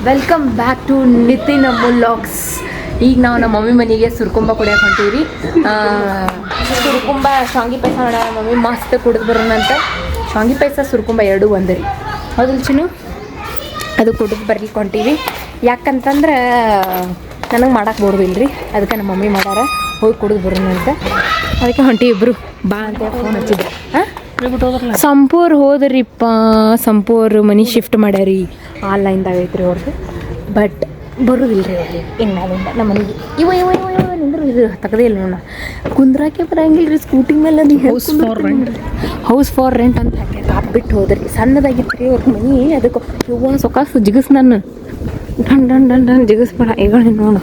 Welcome back to Nitin vlogs. ಈಗ ನಾವು ನಮ್ಮ ಮಮ್ಮಿ ಮನೆಗೆ ಸುರ್ಕುಂಬ ಕುಡಿಯೋಕೆ ಹೊಂಟೀವಿ ರೀ. ಸುರ್ಕುಂಬ ಶಾವಿಗೆ ಪಾಯಸ ಮಾಡ ಮಮ್ಮಿ ಮಸ್ತ್ ಕುಡಿದು ಬರೋಣಂತ. ಶಾವಿಗೆ ಪಾಯಸ ಸುರ್ಕುಂಬ ಎರಡೂ ಒಂದು ರೀ, ಹೌದಲ್ಲ ಚಿನ್ನು? ಅದು ಕುಡಿದು ಬರ್ಲಿಕ್ಕೆ ಹೊಂಟೀವಿ. ಯಾಕಂತಂದ್ರೆ ನನಗೆ ಮಾಡಕ್ಕೆ ಬರೋದಿಲ್ಲ ರೀ, ಅದಕ್ಕೆ ನಮ್ಮ ಮಮ್ಮಿ ಮಾಡಾರ, ಹೋಗಿ ಕುಡಿದು ಬರೋಣಂತ. ಅದಕ್ಕೆ ಹೊಂಟೀವಿ ಇಬ್ಬರು ಬಾ ಅಂತ ಫೋನ್ ಹಚ್ಚಿದ್ರು. ಹಾಂ, ಸಂಪೂರ್ ಹೋದ್ರಿಪ್ಪ. ಸಂಪೂರ್ ಮನೆ ಶಿಫ್ಟ್ ಮಾಡ್ಯಾರಿ, ಆನ್ಲೈನ್ದಾಗ ಐತ್ರಿ ಅವ್ರದ್ದು. ಬಟ್ ಬರೋದಿಲ್ಲ ರೀ ಅವ್ರಿಗೆ ಇನ್ನಾಗಿಂದ ನಮ್ಮ ಮನೆಗೆ. ಇವ ನಿಂದ್ರು ಇದು ತಗದೇ ಇಲ್ಲ ನೋಡ, ಕುಂದ್ರಾಕೆ ಬರಂಗಿಲ್ಲ ರೀ ಸ್ಕೂಟಿ ಮೇಲೆ. ಹೌಸ್ ಫಾರ್ ರೆಂಟ್ ಅಂತ ಹಾಕಿ ಬಿಟ್ಟು ಹೋದ್ರಿ. ಸಣ್ಣದಾಗಿತ್ತು ರೀ ಅವ್ರ ಮನೆ, ಅದಕ್ಕೆ ಇವ ಸೊಕಾಸು ಜಿಗಸ್ ನಾನು ಡನ್ ಡನ್ ಡನ್ ಡನ್ ಜಿಗಿಸ್ಬೇಡ ಈಗ ನೋಡು.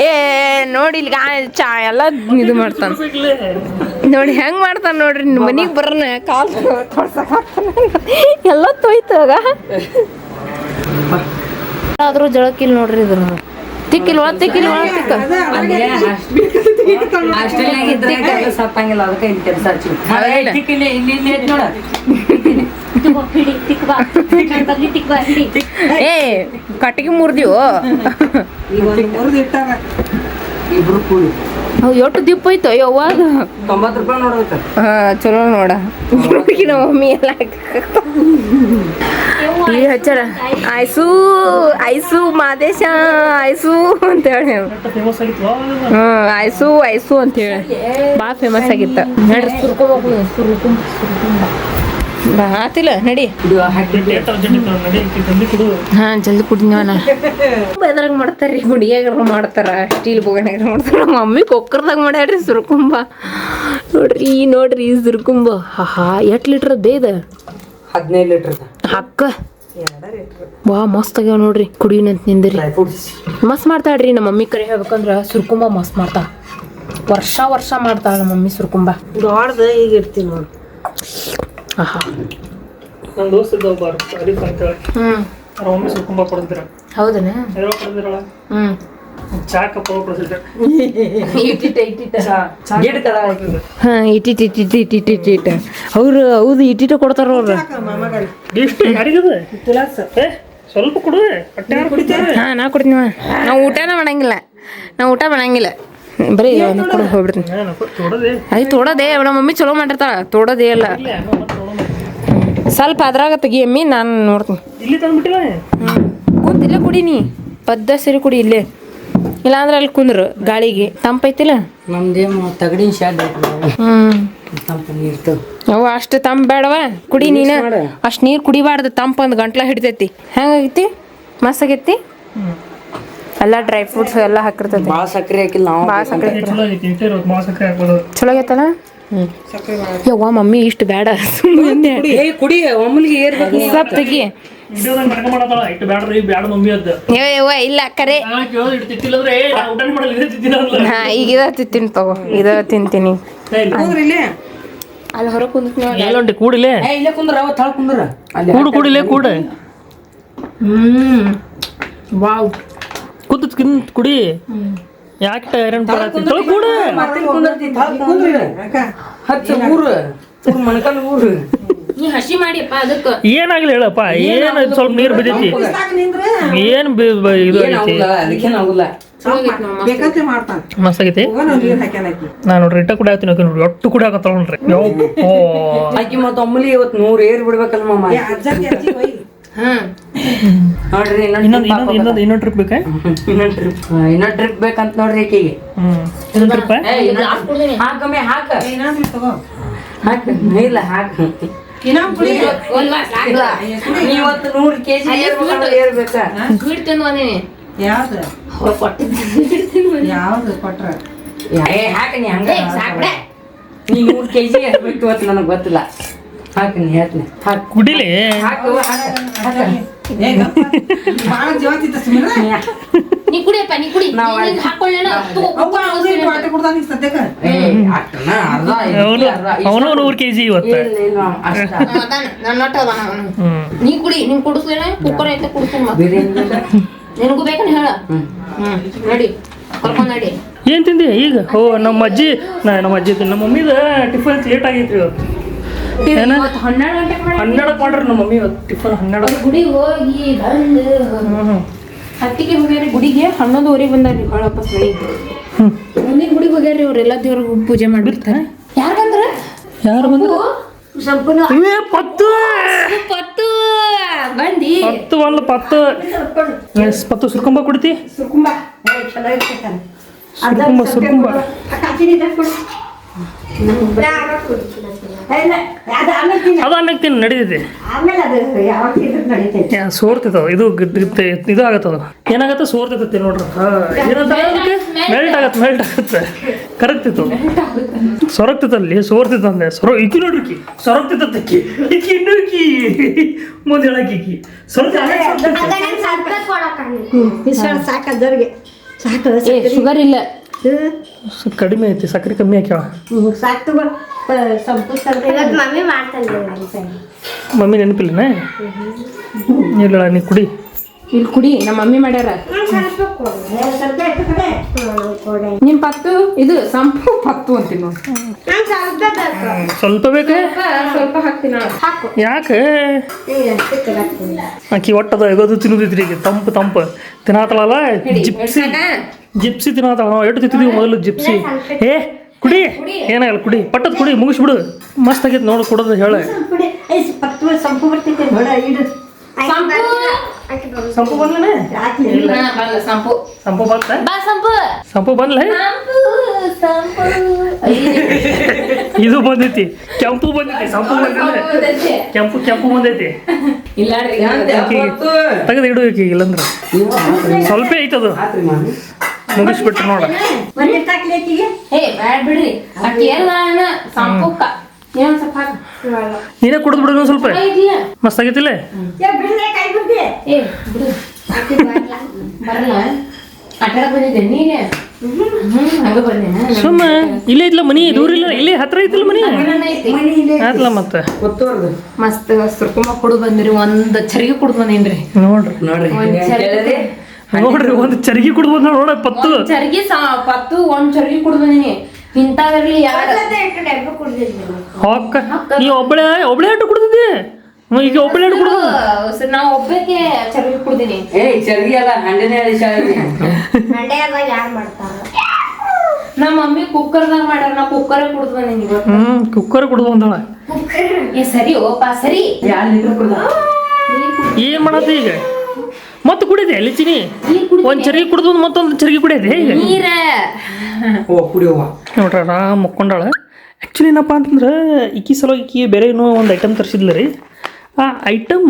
ಏ ನೋಡಿ ಇಲ್ಲಿ ಚಾ ಎಲ್ಲ ಇದು ಮಾಡ್ತಾನೆ ನೋಡಿ, ಹೆಂಗೆ ಮಾಡ್ತಾನೆ ನೋಡ್ರಿ. ಮನೆಗೆ ಬರೋಣ ಕಾಲು ಎಲ್ಲ ತೊಯ್ತಾಗ ಆದರೂ ಜಳಕಿಲ್ಲ ನೋಡ್ರಿ. ಇದ್ರ ತಿಕ್ಕಿಲ್ವ ತಿಕ್ಕಿಲ್ಲ ತಿಕ್ಕ ಏ ಕಟ್ಟಿಗೆ ಮುರಿದಿವು ಅವು ಎಷ್ಟು ದಿಪ್ಪ ಐತೋ ಯಾವಾಗ 90 ರೂಪಾಯಿ ನೋಡ್ಬೇಕು. ಹಾಂ ಚಲೋ ನೋಡ. ನಮ್ಮ ಮಮ್ಮಿ ಎಲ್ಲ ಈ ಹಚ್ಚಾರ ಐಸು ಐಸು ಮಾದೇಶ ಐಸು ಅಂತೇಳಿ. ಹ್ಞೂ ಐಸು ಐಸು ಅಂತೇಳಿ ಭಾಳ ಫೇಮಸ್ ಆಗಿತ್ತು. ನಡ್ರಿ ಸುರ್ಕೊಂಬ ಆತಿಲ್ಲ ನಡಿ. ಹಾಂ ಜಲ್ದಿ ಕುಡಿದ್ನ. ಎದ್ರಾಗ ಮಾಡ್ತಾರ್ರಿ, ಗುಡಿಯಾಗ ಮಾಡ್ತಾರ, ಸ್ಟೀಲ್ ಬೋಗಣ್ಯಾಗ ಮಾಡ್ತಾರ. ನಮ್ಮ ಮಮ್ಮಿ ಕುಕ್ಕರ್ದಾಗ ಮಾಡ್ಯಾಡ್ರಿ ಸುರ್ಕುಂಬ. ನೋಡ್ರಿ ಸುರ್ಕುಂಬ. ಹಾ ಎಷ್ಟು ಲೀಟ್ರ್ ಅದೇ ಇದು? 15 ಲೀಟರ್ ಅಕ್ಕ ವಾ ಮಸ್ತ್ ಆಗ್ಯಾವ ನೋಡ್ರಿ. ಕುಡಿಯನಂತ ನಿಂದ್ರಿ, ಮಸ್ತ್ ಮಾಡ್ತಾಳ್ರಿ ನಮ್ಮ ಮಮ್ಮಿ. ಕರೆ ಹೇಳ್ಬೇಕಂದ್ರ ಸುರ್ಕುಂಬ ಮಸ್ತ್ ಮಾಡ್ತಾಳ. ವರ್ಷ ಮಾಡ್ತಾಳ ನಮ್ಮ ಮಮ್ಮಿ ಸುರ್ಕುಂಬ. ದೊಡ್ಡದ ಈಗ ಇರ್ತೀನಿ ನೋಡಿ. ಆಹಾ ನನ್ನ ದೋಸ್ತ ಮಮ್ಮಿ ಸುರ್ಕುಂಬ ಕೊಡ್ತಿದ್ರ. ಹೌದನ? ಹ್ಮ್ ಚಾ ಕಪ್ಪ ಕೊಡ್ತಿದ್ರ. ಹಾಂ ಇಟ್ಟಿಟ್ ಅವ್ರು ಹೌದು ಇಟ್ಟಿಟ ಕೊಡ್ತಾರ ಅವ್ರು. ಸ್ವಲ್ಪ ಕೊಡು. ಹಾಂ ನಾ ಕೊಡ್ತೀನಿ. ನಾವು ಊಟನ ಮಾಡಂಗಿಲ್ಲ ಬರೀ ಒಂದು ಕೊಡು ಹೋಗ್ಬಿಡ್ತೀನಿ. ಅದು ತೋಡೋದೇ ನಮ್ಮ ಮಮ್ಮಿ ಚಲೋ ಮಾಡಿರ್ತಾಳ, ತೋಡೋದೇ ಅಲ್ಲ. ಸ್ವಲ್ಪ ಅದ್ರಾಗ ತೆಗಿಯಮ್ಮಿ, ನಾನು ನೋಡ್ತೀನಿ. ಇಲ್ಲಿ ತಂದ್ಬಿಟ್ಟಿಲ್ಲ. ಕುಂತಿಲ್ಲ ಕುಡಿನಿ, ಪದ್ದ ಸರಿ ಕುಡಿ ಇಲ್ಲೇ. ಇಲ್ಲಾಂದ್ರೆ ಅಲ್ಲಿ ಕುಂದ್ರು ಗಾಳಿಗೆ ತಂಪೈತಿಲ್ಲ. ನಮ್ದೇನು ತಗಡಿನ ಶಾಡ್ ಅವು ಅಷ್ಟು ತಂಪು ಬೇಡವ, ಕುಡಿ ನೀನು. ಅಷ್ಟು ನೀರು ಕುಡಿಬಾರ್ದು, ತಂಪು ಒಂದು ಗಂಟ್ಲ ಹಿಡಿತೈತಿ. ಹೆಂಗಾಗೈತಿ? ಮಸ್ತ್ ಆಗೈತಿ. ಎಲ್ಲ ಡ್ರೈ ಫ್ರೂಟ್ಸ್ ಎಲ್ಲ ಹಾಕಿರ್ತೈತಿ. ಭಾಳ ಸಕ್ಕರೆ ಹಾಕಿಲ್ಲ ನಾವು. ಭಾಳ ಸಕ್ಕರೆ ಚಲೋ ಆಗೈತಲ್ಲ. ಯವ್ವ ಮಮ್ಮಿ ಇಷ್ಟು ಬೇಡ, ಕುಡಿ ಒಮ್ಮಲಿಗೆ ಸ್ವಲ್ಪ ತೆಗಿ. ಯವ್ವ ಇಲ್ಲ ಕರೆ. ಹಾ ಈಗ ಇದ ತಿಂತೀನಿ ತಗೋ, ಇದ ತಿಂತೀನಿ. ಅಲ್ಲಿ ಹೊರಗೆ ಕುಂದಿರ್ತೀನಿ. ಕೂಡಿಲೆ ಇಲ್ಲೇ ಕುಂದ್ರ ತಳ ಕುಂದ್ರ ಕೂಡಿಲೆ ಕೂಡ ವಾವ್ ಕೂತ್ ಕುಡಿ. ಯಾಕೆ ಐರನ್ ಕೂಡ ನೀ ಹಸಿ ಮಾಡಿಯಪ್ಪ ಅದಕ್ಕೆ ಏನಾಗ್ಲಿ ಹೇಳಪ್ಪ. ಏನ್ ಸ್ವಲ್ಪ ನೀರು ಬಿದ್ದೈತಿ, ಏನ್ ಇದು ಐತಿ, ಮಸ್ತ್ ಆಗೈತಿ. ನಾ ನೋಡ್ರಿ ಇಟ್ಟ ಕುಡಿಯಾತೀನಿ ನೋಡ್ರಿ, ಒಟ್ಟು ಕುಡಿಯಾಕತ್ತಾಳ ನೋಡ್ರಿ. ಆಕಿ ಮತ್ತ ಒಮ್ಮಲಿ ಇವತ್ತು 100 ಏರ್ ಬಿಡ್ಬೇಕಲ್ಲ ಮಾಮ. ನೋಡ್ರಿ ಇನ್ನೊಂದು ಟ್ರಿಪ್ ಬೇಕಾ? ಇನ್ನೊಂದ್ ಟ್ರಿಪ್ ಬೇಕಂತ ನೋಡ್ರಿ ಆಕಿಗೆ. ಇನ್ನೊಂದು ಟ್ರಿಪ್ ಹಾಕಮ್ಮೆ ಹಾಕ ಇಲ್ಲ ಹಾಕ. ಇವತ್ತು 100 kg ಏರ್ಬೇಕಾ? ಹಾಕ ನೀ ಹಂಗ ನೀ 100 kg ಏರ್ಬೇಕು ಇವತ್ತು, ನನಗೆ ಗೊತ್ತಿಲ್ಲ. ಹಾಕ ನೀ ಹೇಳ್ತೀನಿ. ಕುಡಿಲಿ. ನೀ ಕುಡಿಯಪ್ಪ, ನೀ ಕುಡಿ. ಅವನು 100 kg ಇವತ್ತು. ನೀ ಕುಡಿ, ನೀನ್ ಕುಡಿಸ್ಲೇನ? ಕುಕ್ಕರ್ ಐತೆ ಕುಡಿಸ್ತೀನಿ. ನಿನಗೂ ಬೇಕಂತ ಹೇಳ. ನಡಿ ಕರ್ಕೊಂಡ್ ನಡಿ. ಏನ್ ತಿಂದಿ ಈಗ? ಓ ನಮ್ಮ ಅಜ್ಜಿ ನಮ್ಮ ಮಮ್ಮಿದ ಟಿಫನ್ ಲೇಟ್ ಆಗೈತ್ರಿ ಇವತ್ತು. 12 ಗಂಟೆಗೆ 12 ಮಾಡ್ರಿ ನಮ್ಮ ಮಮ್ಮಿ ಇವತ್ತು ಟಿಫನ್. 12 ಗುಡಿಗೆ ಹೋಗಿ ಬಂದು ಹತ್ತಿಗೆ ಹೋಗ್ಯಾರಿ ಗುಡಿಗೆ 11:00 ಬಂದಾರ್ರಿ ಭಾಳ ವಾಪಸ್ ಮನೆಗೆ. ಮುಂದಿನ ಗುಡಿಗೆ ಹೋಗ್ಯಾರಿ ಅವ್ರೆಲ್ಲ ದೇವ್ರಿಗೆ ಪೂಜೆ ಮಾಡಿರ್ತಾರೆ. ಯಾರು ಬಂದ್ರ? ಯಾರು ಬಂದ್ರು? ಸಂಪೂರ್ಣ ಇವೇ ಪತ್ತು ಪತ್ತು ಬಂದಿ ಪತ್ತು ಒಂದು ಪತ್ತು ಪತ್ತು ಸುರ್ಕೊಂಬ ಕುಡಿತಿ ಸುರ್ಕುಂಬ ಚಲೋ ಇರ್ತೈತೆ ಸುರ್ಕುಂಬ ಸುರ್ಕುಂಬ ಅದು ಅನ್ನಕ್ಕೆ ತಿನ್ನು ನಡೀತೈತಿ. ಆಮೇಲೆ ಅದು ಯಾವಾಗ ಇದ್ರ ನಡೀತೈತೆ ಸೋರ್ತೈತದ ಇದು ಇದು ಆಗತ್ತದ ಏನಾಗತ್ತ ಸೋರ್ತೈತಿ ನೋಡ್ರಿ ಮೆಲ್ಟ್ ಆಗತ್ತೆ ಕರಗ್ತಿತ್ತು ಸೊರಗ್ತಿತ್ತಲ್ಲಿ ಸೋರ್ತಿತ್ತಂದೆ ಇಕ್ಕಿ ನೋಡ್ರಿ ಕಿ ಸೊರಗ್ತಿತ್ತಕ್ಕಿ ಇಕ್ಕಿ ಇನ್ನೂ ಇಕ್ಕಿ ಮುಂದೆ ಹೇಳಕ್ಕಿ ಸಾಕದವ್ರಿಗೆ ಸಾಕು ಶುಗರ್ ಇಲ್ಲ ಕಡಿಮೆ ಐತಿ ಸಕ್ಕರೆ ಕಮ್ಮಿ ಹಾಕ್ಯಾಳ ಸಾಕು ತಗೋ ಮಮ್ಮಿ ಮಾಡ್ತಾನೆ ಮಮ್ಮಿ ನೆನಪಿಲ್ಲನ ಇಲ್ಲ ನೀ ಕುಡಿ ಇಲ್ಲಿ ಕುಡಿ ನಮ್ಮ ಮಮ್ಮಿ ಮಾಡ್ಯಾರ. ನಿಮ್ ಪತ್ತು ಇದು ಸಂಪು ಪತ್ತು ಅಂತೀನಿ ನೋಡಿ. ಸ್ವಲ್ಪ ಬೇಕು ಸ್ವಲ್ಪ ಹಾಕ್ತೀನಿ ಹಾಕು. ಯಾಕೆ ಆಕಿ ಒಟ್ಟದ ಎಗೋದು ತಿನ್ನುದೈತ್ರಿ ಈಗ ತಂಪು ತಿನ್ನಾತಳಲ್ಲ ಜಿಪ್ಸಿ ತಿನ್ನಾತಳ ನಾವು ಎಷ್ಟು ತಿಂತಿದ್ವಿ ಮೊದಲು ಜಿಪ್ಸಿ ಏ ಕುಡಿ ಏನಾಗಲ್ಲ ಕುಡಿ ಪಟ್ಟದ್ ಕುಡಿ ಮುಗಿಸ್ಬಿಡು ಮಸ್ತ್ ಆಗೈತೆ ನೋಡು ಕುಡೋದು ಹೇಳ ಸಂಪು ಬರ್ತೈತೆ ನೋಡ ಇಡು ಸಂಪು ಬಂದ್ಲನ ಸಂಪು ಸಂಪು ಬಂತ ಬಾ ಸಂಪು ಸಂಪು ಬಂದ್ಲ ಇದು ಬಂದೈತಿ ಕೆಂಪು ಬಂದೈತಿ ಸಂಪು ಬಂದಿಲ್ಲ ಕೆಂಪು ಬಂದೈತಿ ಇಲ್ಲ ತೆಗೆದು ಇಡು ಈಕಿ ಇಲ್ಲಂದ್ರ ಸ್ವಲ್ಪ ಐತದು ಮುಗಿಸ್ಬಿಟ್ರು ನೋಡ ಏ ಬ್ಯಾಡ್ ಬಿಡ್ರಿ ಅಕ್ಕಿ ಎಲ್ಲ ಸಂಪುಕ್ಕ ಏನೊಂದ್ ಸ್ವಲ್ಪ ಹಾಕು ನೀನೇ ಕುಡಿದು ಬಿಡು ಸ್ವಲ್ಪ ಇಲ್ಲ ಮಸ್ತ್ ಆಗೈತಿಲ್ಲ ಏ ಬಿಡು ಬರಲ್ಲ ಆಟಾಡ ಬಂದಿದ್ದೆ ನೀನೆ ಹಂಗ ಬಂದೇನ ಸುಮ್ಮ ಇಲ್ಲೇ ಐತ್ಲ ಮನಿ ದೂರ ಇಲ್ಲ ಇಲ್ಲೇ ಹತ್ರ ಐತಿಲ್ಲ ಮನಿ ಆತ್ಲ ಮತ್ತೆ ಮಸ್ತ್ ಸುರ್ಕುಂಬ ಕುಡಿದು ಬಂದಿರಿ ಒಂದ್ ಚರಿಗೆ ಕುಡ್ದು ಬಂದೇನ್ರಿ ನೋಡ್ರಿ ಒಂದು ಚರಿಗೆ ಕುಡ್ದು ಬಂದ ನೋಡ ಪತ್ತು ಚರಿಗೆ ಪತ್ತು ಒಂದ್ ಚರಿಗೆ ಕುಡ್ದು ಬಂದಿನಿ ಇಂಥದ್ರಲ್ಲಿ ಯಾರು ಹಾಕ ನೀ ಒಬ್ಬಳೆ ಆಟ ಕುಡ್ದಿದ್ದಿ ಈಗ ಒಬ್ಬಳೆ ಆಟ ಕುಡ್ದು ನಾ ಒಬ್ಬಕ್ಕೆ ಚರಿಗೆ ಕುಡ್ದೀನಿ ಚರ್ಗಿ ಅಲ್ಲ ಹಂಡನೆ ಯಾರು ಮಾಡ್ತಾರ ನಮ್ಮ ಮಮ್ಮಿ ಕುಕ್ಕರ್ದಾಗ ಮಾಡ್ಯಾರ ನಾ ಕುಕ್ಕರ್ ಕುಡ್ದು ಬಂದಿನಿ ಕುಕ್ಕರ್ ಕುಡ್ದು ಬಂದಳ ಏ ಸರಿ ಓಪ ಸರಿ ಏನ್ ಮಾಡತ್ತೆ ಈಗ ಮತ್ತೆ ಕುಡಿದೆ ಅಲ್ಲಿ ಚಿನಿ ಒಂದ್ ಚರಿಗೆ ಕುಡ್ದು ಮತ್ತೊಂದು ಚರಿಗೆ ಕುಡಿಯದೆ ಈಗ ನೀರ ನೋಡ್ರ ಆರಾಮ್ ಮುಕ್ಕೊಂಡಾಳ ಆ್ಯಕ್ಚುಲಿ ಏನಪ್ಪ ಅಂತಂದ್ರೆ ಈಕಿ ಸಲುವಾಗಿ ಬೇರೆ ಏನೋ ಒಂದು ಐಟಮ್ ತರಿಸಿದ್ಲ ರೀ ಆ ಐಟಮ್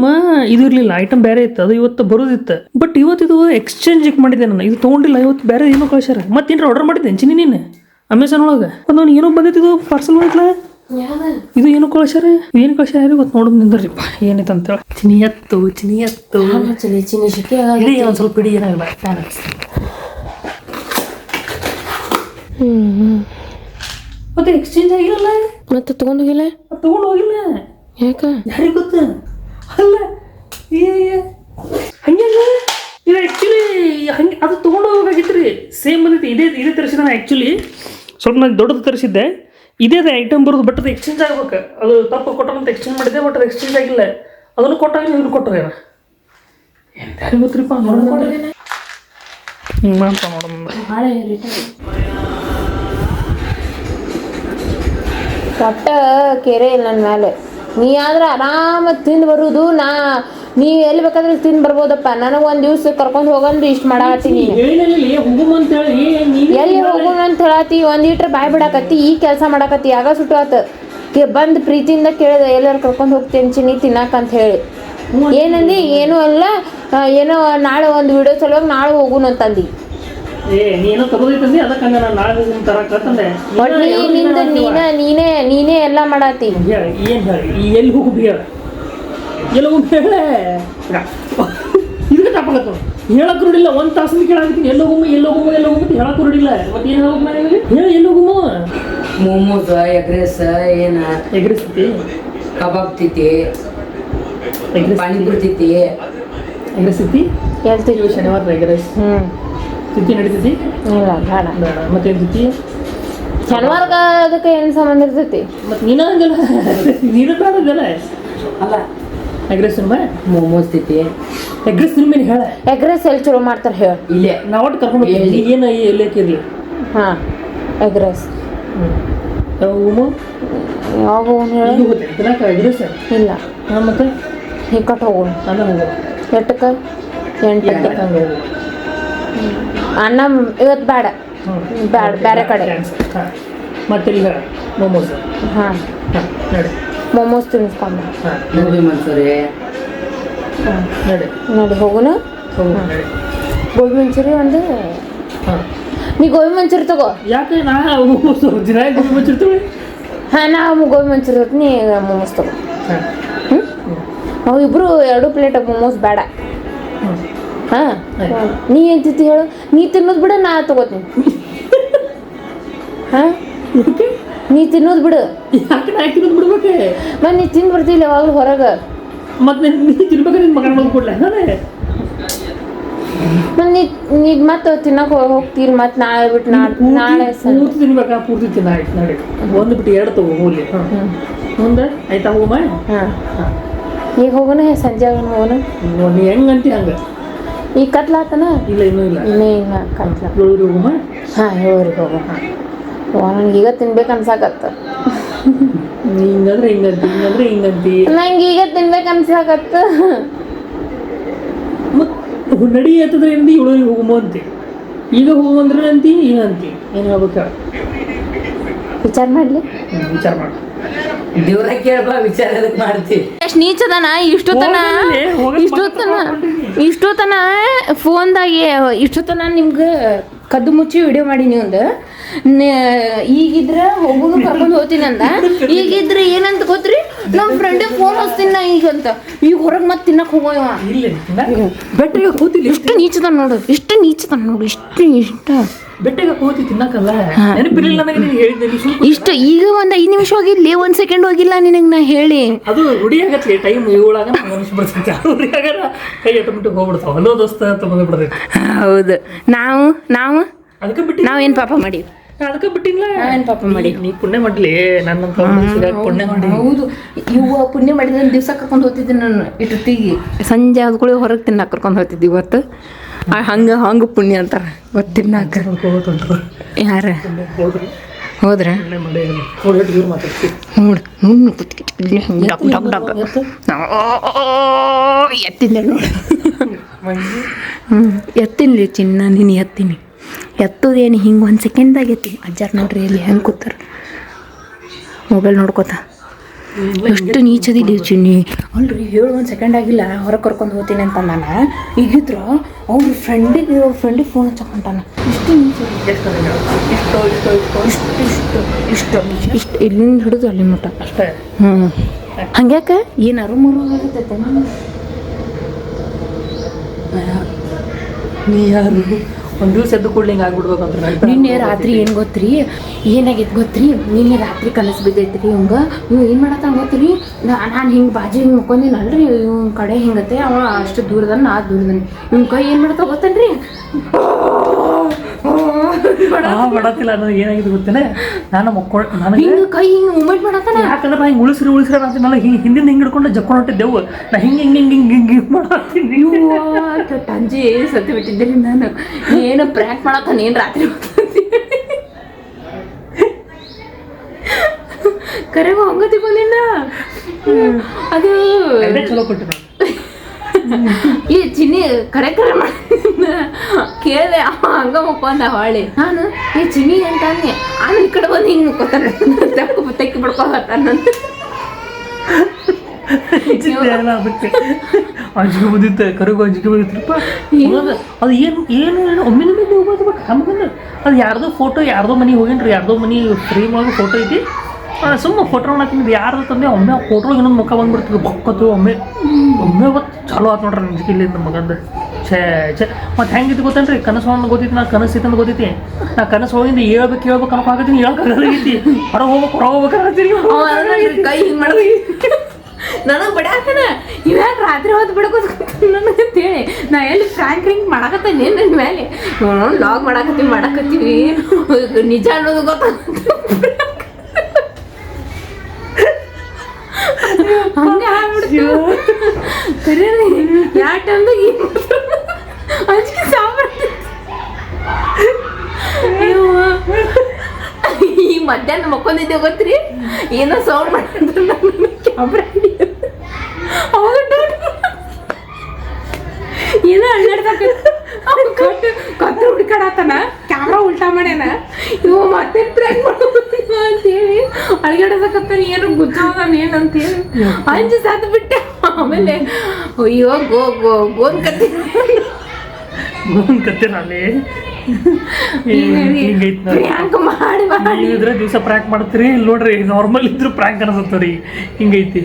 ಇದು ಇರಲಿಲ್ಲ ಐಟಮ್ ಬೇರೆ ಇತ್ತು ಅದು ಇವತ್ತು ಬರೋದಿತ್ತು ಬಟ್ ಇವತ್ತು ಇದು ಎಕ್ಸ್ಚೇಂಜ್ ಮಾಡಿದ್ದೆ ನಾನು ಇದು ತೊಗೊಂಡಿಲ್ಲ ಇವತ್ತು ಬೇರೆ ಏನೋ ಕಳ್ಸ್ಯಾರ ಮತ್ತೇನಾರ ಆರ್ಡರ್ ಮಾಡಿದ್ದೆ ಚಿನಿ ನೀನು ಅಮೆಝಾನ್ ಒಳಗೆ ಒಂದು ಏನೋ ಬಂದೈತಿ ಇದು ಪಾರ್ಸಲ್ ಮಾಡಿದ್ಲ ಇದು ಏನು ಕಳ್ಸ್ಯಾರ ಏನು ಕಳ್ಸ್ಯಾರ ಇವತ್ತು ನೋಡೋದು ನಿಂದ್ರಿಪ್ಪ ಏನೈತೆ ಅಂತೇಳಿ ಚಿನಿ ಎತ್ತು ಚಿನಿ ಶಿಕೆ ಇಡೀ ಒಂದು ಸ್ವಲ್ಪ ಇಡೀ ಏನಾಗಲ್ಲ ಫ್ಯಾನ್ ಮತ್ತೆ ಎಕ್ಸ್ಚೇಂಜ್ ಆಗಿರಲ್ಲ ಮತ್ತೆ ತಗೊಂಡ್ ಹೋಗಿಲ್ಲ ತಗೊಂಡು ಹೋಗಿಲ್ಲ ಯಾಕ ಯಾರಿಗೆ ಗೊತ್ತ ಅಲ್ಲ ಹಂಗಲ್ಲ ಇದು ಆ್ಯಕ್ಚುಲಿ ಹಂಗೆ ಅದು ತೊಗೊಂಡು ಹೋಗಾಗಿತ್ತು ರೀ ಸೇಮ್ ಬಂದೈತಿ ಇದೇ ತರಿಸಿದ ನಾನು ಆ್ಯಕ್ಚುಲಿ ಸ್ವಲ್ಪ ನಾನು ದೊಡ್ಡದು ತರಿಸಿದ್ದೆ ಇದೇ ಐಟಮ್ ಬರೋದು ಬಟ್ ಅದು ಎಕ್ಸ್ಚೇಂಜ್ ಆಗ್ಬೇಕು ಅದು ತಪ್ಪು ಕೊಟ್ಟಂತ ಎಕ್ಸ್ಚೇಂಜ್ ಮಾಡಿದ್ದೆ ಬಟ್ ಅದು ಎಕ್ಸ್ಚೇಂಜ್ ಆಗಿಲ್ಲ ಅದನ್ನು ಕೊಟ್ಟಾಗ ಇವ್ರು ಕೊಟ್ಟರೆ ಯಾರಿಗೆ ಗೊತ್ತಿರಪ್ಪ ನೋಡೋಣ ಹಿಂಗೆ ಮಾಡ್ತಾ ನೋಡೋಣ ಭಾಳ ಒಟ್ಟ ಕೆರೆ ಇಲ್ಲ ನನ್ನ ಮೇಲೆ ನೀ ಆದ್ರೆ ಆರಾಮ ತಿಂದು ಬರುದು ನೀ ಎಲ್ಲಿ ಬೇಕಾದ್ರೆ ತಿಂದು ಬರ್ಬೋದಪ್ಪ ನನಗೆ ಒಂದು ದಿವ್ಸ ಕರ್ಕೊಂಡು ಹೋಗಂದ್ರೆ ಇಷ್ಟು ಮಾಡಾಕತ್ತೀನಿ ಎಲ್ಲಿ ಹೋಗೋಣ ಅಂತ ಹೇಳತ್ತಿ ಒಂದು ಲೀಟ್ರ್ ಬಾಯ್ ಬಿಡಾಕತ್ತಿ ಈ ಕೆಲಸ ಮಾಡಾಕತ್ತಿ ಆಗ ಸುಟ್ಟು ಆತ ಬಂದು ಪ್ರೀತಿಯಿಂದ ಕೇಳಿದೆ ಎಲ್ಲರೂ ಕರ್ಕೊಂಡು ಹೋಗ್ತೇನೆ ಚಿನ್ನಿ ತಿನ್ನಾಕಂತ ಹೇಳಿ ಏನಂದು ಏನೂ ಅಲ್ಲ ಏನೋ ನಾಳೆ ಒಂದು ವಿಡಿಯೋ ಸಲುವಾಗಿ ನಾಳೆ ಹೋಗುನು ಅಂತಂದು ನೀನು ತಗೋದೈತಂದಿ ಅದಕ್ಕೆ ನಾನು ನಾಳೆ ತರಕಂದೆ ನೀನೇ ಎಲ್ಲ ಮಾಡಾತಿ ಏನು ಹೇಳಿ ಎಲ್ಲಿ ಹೋಗು ಹೇಳ ಎಲ್ಲಿ ಹೋಗಿ ಹೇಳ ಇದಕ್ಕೆ ತಪ್ಪಾಗತ್ತ ಹೇಳಕ್ ರೂಢಿಲ್ಲ ಒಂದು ತಾಸು ಕೇಳಾಕತ್ತೀನಿ ಎಲ್ಲೋಗಮ್ಮ ಹೇಳಕ್ ರೂಢಿಲ್ಲ ಮತ್ತೆ ಏನು ಹೋಗಿ ಹೇಳಿ ಎಲ್ಲೋಗಮ್ಮ ಮೋಮೋಸ್ ಎಗ್ರೆಸ್ ಏನ ಎಗ್ರೆಸ್ ತಿತಿ ಕಬಾಬ್ ತಿತಿ ಪಾನಿಪುರಿ ತಿತಿ ಎಗ್ರೆಸ್ ತಿತಿ ಹೇಳ್ತೀವಿ ಶನಿವಾರ ಎಗ್ರೆಸ್ ತಿತ್ತಿ ನಡೀತೈತಿ ಇಲ್ಲ ಬೇಡ ಬೇಡ ಮತ್ತೇನು ತಿತ್ತಿ ಶನಿವಾರ ಅದಕ್ಕೆ ಏನು ಸಂಬಂಧ ಇರ್ತೈತಿ ಮತ್ತು ನೀನು ಹಂಗಲ್ಲ ನೀನು ಬೇಡದಲ್ಲ ಅಲ್ಲ ಎಗ್ರೆಸ್ ಸಿನಿಮಾ ಮೋಮೋಸ್ ತಿಂತಿ ಎಗ್ರೆಸ್ ಸಿನಿಮಾ ಹೇಳ ಎಗ್ರೆಸ್ ಎಲ್ಲಿ ಚಲೋ ಮಾಡ್ತಾರೆ ಹೇಳ ಇಲ್ಲೇ ನಾವು ಒಟ್ಟು ಕರ್ಕೊಂಡು ಏನು ಎಲ್ಲಕ್ಕಿರಲಿ ಹಾಂ ಎಗ್ರೆಸ್ ಉಮು ಯಾವಾಗ ಹೋಗೋಣ ಹೇಳ ಈಗ ಹೋಗ್ತೇನೆ ತಿನ್ನಕ ಎಗ್ರೆಸ್ ಇಲ್ಲ ಹಾಂ ಮತ್ತೆ ಹಿಕ್ಕಟ್ಟು ಹೋಗೋಣ ಅನ್ನ ಹೋಗೋ ಎಟ್ಟಕ್ಕೆ 8 ಹಂಗೆ ಹೋಗು ಅನ್ನ ಇವತ್ತು ಬೇಡ ಬೇಡ ಬೇರೆ ಕಡೆ ಹಾಂ ಮತ್ತೆ ಇಲ್ಲಿ ಹೇಳ ಮೋಮೋಸ್ ಹಾಂ ಹಾಂ ನಡಿ ಮೋಮೋಸ್ ತಿನ್ನಿಸ್ಕೊಂಬ ಹಾಂ ಗೋಬಿ ಮಂಚೂರಿ ಹಾಂ ನಡಿ ನೋಡಿ ಹೋಗೋಣ ಹೋಗು ನಡಿ ಗೋಬಿ ಮಂಚೂರಿ ಒಂದು ಹಾಂ ನೀ ಗೋಬಿ ಮಂಚೂರಿ ತಗೋ ಯಾಕೆ ನಾ ಮೋಮೋಸ್ ದಿನ ಗೋಬಿ ಮುಚ್ಚಿರ್ತೀವಿ ಹಾಂ ನಾವು ಗೋಬಿ ಮಂಚೂರಿ ನೀ ಮೋಮೋಸ್ ತಗೋ ಹಾಂ ಹ್ಞೂ ನಾವು ಇಬ್ಬರು 2 ಪ್ಲೇಟ್ ಮೋಮೋಸ್ ಬೇಡ ಹ್ಞೂ ಹಾಂ ನೀ ಏನು ತಿಂತಿ ಹೇಳು ನೀ ತಿನ್ನೋದು ಬಿಡು ನಾ ತಗೋತೀನಿ ಹಾಂ ನೀ ತಿನ್ನೋದು ಬಿಡು ಯಾಕೆ ನಾ ಹಾಕಿರೋದು ಬಿಡ್ಬೇಕೆ ಮತ್ತೆ ನೀ ತಿಂದು ಬರ್ತಿಲ್ಲ ಯಾವಾಗಲೂ ಹೊರಗೆ ಮತ್ತೆ ನೀ ತಿನ್ಬೇಕಾದ್ರೆ ನಿನ್ನ ಮಗನ ಬಂದು ಕೊಡ್ಲ ನಾನೇ ಮತ್ತೆ ನೀ ಮತ್ತೆ ತಿನ್ನಕ್ಕೆ ಹೋಗ್ತೀರಿ ಮತ್ತೆ ನಾಳೆ ಬಿಟ್ಟು ನಾಳೆ ಪೂರ್ತಿ ತಿನ್ಬೇಕಾ ಪೂರ್ತಿ ತಿನ್ನ ಆಯ್ತು ನಡಿ ಒಂದು ಬಿಟ್ಟು 2 ತಗೋ ಹೋಗ್ಲಿ ಹಾಂ ಮುಂದೆ ಆಯ್ತಾ ಹೋಗಮ್ಮ ಹಾಂ ಈಗ ಹೋಗೋಣ ಸಂಜೆ ಹೋಗೋಣ ನೀ ಹೆಂಗಂತಿ ಹಂಗೆ ಈಗ ಕತ್ಲಾತನ ಇಲ್ಲ ಇನ್ನೂ ಇಲ್ಲ ಇನ್ನೇ ಇಲ್ಲ ಕತ್ಲ 7 ಹೋಗಮ್ಮ ಹಾಂ 7 ಹೋಗೋಣ ನನಗೆ ಈಗ ತಿನ್ಬೇಕು ಅನ್ಸಾಕತ್ತ ಹಿಂಗಂದ್ರೆ ಹಿಂಗಂತಿ ಹಿಂಗಂದ್ರೆ ಹಿಂಗಂತಿ ನಂಗೆ ಈಗ ತಿನ್ಬೇಕು ಅನ್ಸಾಕತ್ತ ಮತ್ತು ನಡಿ ಆಯ್ತದ್ರೆ ಅಂತಿ 7 ಹೋಗಮ್ಮ ಅಂತಿ ಈಗ ಹೋಗಂದ್ರೆ ಅಂತಿ ಈಗ ಅಂತಿ ಏನು ಹೇಳ್ಬೇಕ ವಿಚಾರ ಮಾಡಲಿ ವಿಚಾರ ಮಾಡಿ ದೇವ್ರ ಕೇಳ್ಬಾ ವಿಚಾರ ಅದಕ್ಕೆ ಮಾಡ್ತೀವಿ ಎಷ್ಟು ನೀಚದನ ಇಷ್ಟೊತ್ತನ ಫೋನ್ದಾಗೆ ಇಷ್ಟೊತ್ತನ ನಿಮ್ಗೆ ಕದ್ದು ಮುಚ್ಚಿ ವಿಡಿಯೋ ಮಾಡೀನಿ ಒಂದು ಈಗಿದ್ರ ಹೋಗೋದು ಕರ್ಕೊಂಡು ಹೋಗ್ತೀನಿ ಅಂದ ಈಗಿದ್ರೆ ಏನಂತ ಗೊತ್ತ್ರಿ ನಮ್ಮ ಫ್ರೆಂಡಿಗೆ ಫೋನ್ ಹಚ್ತೀನಿ ನಾ ಈಗಂತ ಈಗ ಹೊರಗೆ ಮತ್ತೆ ತಿನ್ನಕ್ಕೆ ಹೋಗೋವ ಬೆಟ್ಟಿಗೆ ಕೂತಿಲ್ಲ ಎಷ್ಟು ನೀಚದ ನೋಡು ಇಷ್ಟು ಬೆಟ್ಟಿಗೆ ಕೂತಿ ತಿನ್ನಕ್ಕಲ್ಲ ನೆನಪಿರಲಿಲ್ಲ ನನಗೆ ನೀನು ಹೇಳಿದ್ದೆ ಇಷ್ಟು ಈಗ ಒಂದು 5 ನಿಮಿಷ ಹೋಗಿಲ್ಲ 1 ಸೆಕೆಂಡ್ ಹೋಗಿಲ್ಲ ನಿನಗೆ ನಾ ಹೇಳಿ ಅದು ರೂಢಿ ಆಗತ್ತೆ ಟೈಮ್ 7 ಆಗ ಮನುಷ್ಯ ಬಿಡ್ತೈತೆ ರೂಢಿ ಆಗ ಕೈ ಆಟೋಮೆಟಿಕ್ ಹೋಗ್ಬಿಡ್ತಾವ ಹಲೋ ದೋಸ್ತ ಅಂತ ಬಂದ್ಬಿಡ್ತೈತೆ ಹೌದು ನಾವು ಅದಕ್ಕೆ ಬಿಟ್ಟು ನಾವೇನು ಪಾಪ ಮಾಡಿ ಅದಕ್ಕೆ ಬಿಟ್ಟಿಲ್ಲ ನಾವೇನು ಪಾಪ ಮಾಡಿ ನೀ ಪುಣ್ಯ ಮಾಡ್ಲಿ ನನ್ನಂತ ಪುಣ್ಯ ಮಾಡಿ ಹೌದು ಇವು ಪುಣ್ಯ ಮಾಡಿದ ದಿವಸ ಕರ್ಕೊಂಡು ಹೋಗ್ತಿದ್ದೆ ನಾನು ಇಟ್ಟಿಗೆ ಸಂಜೆ ಆದ್ಕೊಳ್ಳಿ ಹೊರಗೆ ತಿನ್ನಕ್ಕೆ ಕರ್ಕೊಂಡು ಹೋಗ್ತಿದ್ದೆ ಇವತ್ತು ಹಂಗೆ ಪುಣ್ಯ ಅಂತಾರೆ ಗೊತ್ತಿನ್ನಾಕ ಯಾರ ಹೋದ್ರ ಎತ್ತಿನ ನೋಡಿ ಎತ್ತಿನ್ಲಿ ಚಿನ್ನ ನೀನು ಎತ್ತೀನಿ ಎತ್ತೋದೇನು ಹಿಂಗೆ 1 ಸೆಕೆಂಡ್ದಾಗ ಎತ್ತೀನಿ ಅಜ್ಜಾರು ನೋಡ್ರಿ ಇಲ್ಲಿ ಹೆಂಗೆ ಕೂತಾರ ಮೊಬೈಲ್ ನೋಡ್ಕೋತ ಎಷ್ಟು ನೀಚದಿಲ್ಲ ಚಿನ್ನಿ ಅಲ್ರಿ 1 ಸೆಕೆಂಡ್ ಆಗಿಲ್ಲ ಹೊರಗೆ ಕರ್ಕೊಂಡು ಹೋಗ್ತೀನಿ ಅಂತ ನಾನು ಈಗಿದ್ರ ಅವ್ರ ಫ್ರೆಂಡಿಗೆ ಫೋನ್ ಹಚ್ಚಕೊಂಟಾನ ಇಷ್ಟು ಇಷ್ಟು ಇಲ್ಲಿಂದ ಹಿಡಿದು ಅಲ್ಲಿ ಮಟ್ಟ ಅಷ್ಟೇ ಹಂಗ್ಯಾಕ ಏನಾರು ಮರು ಆಗತ್ತೈತೆ ನೀ ಯಾರು ಒಂದು ದಿವಸ ಎದ್ದು ಕೂಡಲೇ ಹಿಂಗೆ ಆಗ್ಬಿಡ್ಬೇಕು ಅಂತ ನಿನ್ನೆ ರಾತ್ರಿ ಏನು ಗೊತ್ತ್ರಿ ಏನಾಗೈತೆ ಗೊತ್ತ್ರಿ ನಿನ್ನೆ ರಾತ್ರಿ ಕನಸು ಬಿದ್ದೈತ್ರಿ ಇವಂಗ ಇವ್ ಏನು ಮಾಡತ್ತಾನ ಗೊತ್ತ್ರಿ ನಾನು ಹಿಂಗೆ ಬಾಜು ಹಿಂಗೆ ಮುಕ್ಕೊಂದಿನಲ್ರಿ ಇವ್ನ ಕಡೆ ಹಿಂಗತ್ತೆ ಅವ ಅಷ್ಟು ದೂರದನ್ನ ನಾ ದೂರದನ್ನ ಇವ್ನ ಕೈ ಏನು ಮಾಡ್ತಾ ಗೊತ್ತನ್ರಿ ಮಾಡತ್ತಿಲ್ಲ ಅನ್ನೋದು ಏನಾಗಿದೆ ಗೊತ್ತೇನೆ ನಾನು ಮಕ್ಕೊಂಡು ನನಗೆ ಹಿಂಗೆ ಕೈ ಹಿಂಗೆ ಮೂಮೆಂಟ್ ಮಾಡತ್ತಾನ ಯಾಕಂದ್ರೆ ನಾ ಹಿಂಗೆ ಉಳಿಸ್ರಿ ಅಂತಿನಲ್ಲ ಹಿಂದಿಂದ ಹಿಂಗೆ ಹಿಡ್ಕೊಂಡು ಜಕ್ಕೊಂಡು ಹೊಟ್ಟಿದ್ದೆವು ನಾ ಹಿಂಗೆ ಮಾಡತ್ತೀನಿ ತಂಜಿ ಸತ್ತಿ ಬಿಟ್ಟಿದ್ದೇನೆ ನಾನು ಏನು ಪ್ರ್ಯಾಂಕ್ ಮಾಡತ್ತಾನ ಏನು ರಾತ್ರಿ ಕರೆಗೂ ಹಂಗತಿ ಬಂದಿನ ಅದು ಚಲೋ ಕೊಟ್ಟಿನ ಈ ಚಿನ್ನಿ ಕರೆ ಮಾಡಿ ಕೇಳಿದೆ ಅವ ಹಂಗ ಮುಕ್ಕೊಂದ ಹೊಳ್ಳಿ ನಾನು ಈ ಚಿನ್ನಿ ಅಂತ ಅಂದೆ ಆಮೇಲೆ ಈ ಕಡೆ ಬಂದು ಹಿಂಗೆ ಮುಕ್ಕೋತಾನ ತೆಕ್ಕಿ ಬಿಡ್ಕೊತಾನ ಅದಕ್ಕೆ ಅಂಜಿಕೆ ಬಂದಿತ್ತು ಕರಿಗೂ ಅಂಜಿಕೆ ಬಂದಿತ್ತಪ್ಪ ಅದು ಏನು ಒಮ್ಮಿನ ಮೇಲೆ ಹೋಗೋದು ಬಟ್ ಹಂಗಂದ್ರೆ ಅದು ಯಾರ್ದೋ ಫೋಟೋ ಯಾರ್ದೋ ಮನೆಗೆ ಹೋಗಿನ್ರಿ ಯಾರ್ದೋ ಮನೆ ಫ್ರೇಮ್ ಒಳಗೆ ಫೋಟೋ ಐತಿ ಸುಮ್ಮನೆ ಫೋಟೋ ನೋಡಕ್ಕೆ ಯಾರ್ದು ತಂದೆ ಒಮ್ಮೆ ಆ ಫೋಟೋಗೆ ಇನ್ನೊಂದು ಮುಖ ಬಂದ್ಬಿಡ್ತದೆ ಬೊಕ್ಕತ್ತು ಒಮ್ಮೆ ಹೊತ್ತು ಚಲೋ ಆತು ನೋಡ್ರಿ ಅಂಜಿಕೆ ಇಲ್ಲಿ ನಮ್ಮ ಮಗಂದು ಛೇ ಮತ್ತು ಹೆಂಗಿತ್ತು ಗೊತ್ತೇನ್ರಿ ಕನಸು ಒಳಗೆ ಗೊತ್ತಿತ್ತು ನಾ ಕನಸು ಐತಂದು ಗೊತ್ತೈತಿ ನಾ ಕನಸು ಒಳಗಿಂದ ಹೇಳ್ಬೇಕು ಅನ್ಕೋತೀನಿ ಹೇಳಕ್ಕಾಗೈತಿ ಹೊರಗೆ ಹೋಗ್ಬೇಕು ಕೈ ಹಿಂಗೆ ಮಾಡೋದು ನನಗೆ ಬಡ್ಯಾಕನ ಇವ್ಯಾಕೆ ರಾತ್ರಿ ಹೊತ್ತು ಬಿಡಕೋದು ನನಗೆ ಅಂತೇಳಿ ನಾ ಎಲ್ಲಿ ಫ್ರ್ಯಾಂಕ್ರಿಂಗ್ ಮಾಡಕತ್ತೀನಿ ನನ್ನ ಮೇಲೆ ಲಾಗ್ ಮಾಡಕತ್ತೀವಿ ನಿಜ ಅನ್ನೋದು ಗೊತ್ತಾಗ ಹಂಗೆ ಆಗ್ಬಿಡ್ತು ಖರೆ ಯಾವ ಟೈಮ್ದಾಗ ಅಂಜಿಕೆ ಸಾಂಬಾರ್ದು ಈ ಮಧ್ಯಾಹ್ನ ಮಕ್ಕೊಂದಿದ್ದೆ ಗೊತ್ತ್ರಿ ಏನೋ ಸೌಂಡ್ ಮಾಡಿದ್ರು ಕ್ಯಾಮ್ರಾ ಅವಾಗ ಏನೋ ಅಳ್ಳಾಡ್ದಾಗ ಕತ್ತು ಹುಡ್ಕಾಡತ್ತಾನ ಕ್ಯಾಮ್ರಾ ಉಲ್ಟಾ ಮಾಡ್ಯಾನ ಇವ ಮತ್ತೆ ಪ್ರ್ಯಾಂಕ್ ಮಾಡೋದು ಅಂತೇಳಿ ಅಳ್ಗಾಡಸಕತ್ತಾನ ಏನು ಗುಜ್ಜೋದಾನ ಏನಂತೇಳಿ ಅಂಜು ಸಾತ್ ಬಿಟ್ಟೆ ಆಮೇಲೆ ಅಯ್ಯೋ ಗೋನ್ ಕತ್ತಿ ಗೋನ್ ಕತ್ತೀರ ಅಲ್ಲಿ ಹಿಂಗೈತ್ ಪ್ರ್ಯಾಂಕ್ ಮಾಡಿ ನೀವಿದ್ರೆ ದಿವಸ ಪ್ರ್ಯಾಂಕ್ ಮಾಡ್ತೀರಿ ಇಲ್ಲಿ ನೋಡ್ರಿ ನಾರ್ಮಲ್ ಇದ್ರು ಪ್ರ್ಯಾಂಕ್ ಅನ್ಸತ್ತವ್ರಿ ಹಿಂಗೈತಿ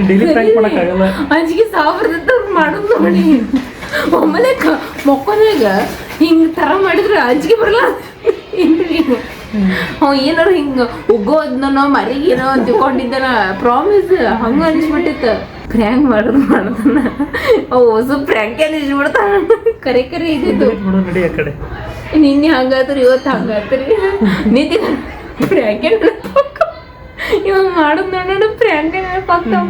ಡೈಲಿ ಪ್ರ್ಯಾಂಕ್ ಮಾಡಕ್ಕಾಗಲ್ಲ ಅಂಜಿಗೆ ಸಾವಿರದ ಮಾಡೋದು ನೋಡಿ ಒಮ್ಮೆಲೆ ಮೊಕ್ಕೊಂದಾಗ ಹಿಂಗೆ ಥರ ಮಾಡಿದ್ರೆ ಅಂಜಿಗೆ ಬರಲ್ಲ ಏನಾರು ಹಿಂಗೆ ಉಗ್ಗೋದ್ನೋ ಮರಿಗೇನೋ ತಿಳ್ಕೊಂಡಿದ್ದಾನ ಪ್ರಾಮಿಸ್ ಹಂಗ ಅನಿಸ್ಬಿಟ್ಟಿತ್ತು ಪ್ರ್ಯಾಂಕ್ ಮಾಡೋದನ್ನ ಹೊಸ ಪ್ರ್ಯಾಂಕ್ ಅನಿಸ್ಬಿಡ್ತಾನ ಕರೆ ಇದ್ದಿದ್ದು ನಡಿ ಆ ಕಡೆ ನಿನ್ನೆ ಹಂಗಾತ್ರಿ ಇವತ್ತು ಹಂಗಾತ್ರಿ ನಿಂತಿ ಪ್ರ್ಯಾಂಕ್ ಇವಾಗ ಮಾಡೋದು ನೋಡೋಣ ಪ್ರ್ಯಾಂಕ್ ನೆನಪಾಗ್ತಾವ